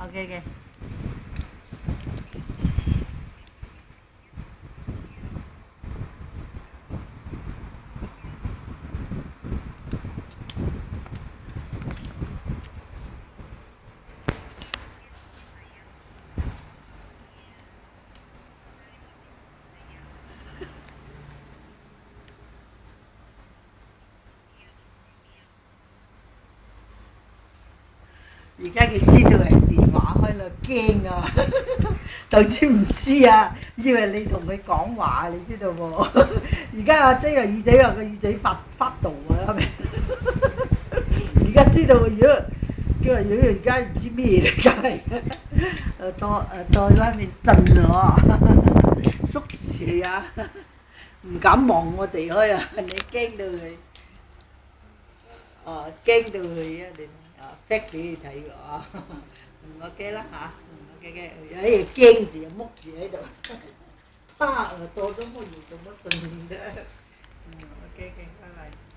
OK OK。而家佢知道係電話開啦，驚啊！頭先唔知啊，以為你同佢講話，你知道冇？而家阿 J 個耳仔話個耳仔發怒啊，係咪？而家知道，如果叫人而家唔知咩嚟㗎，耳朵嗰邊震咗，縮住啊，唔敢望我哋開啊！你驚到佢，驚到佢啊！你逼俾你睇㗎啊！OK 啦嚇，OK，有啲驚字又木字喺度，耳朵都冇嘢做乜順嘅，OK，拜拜。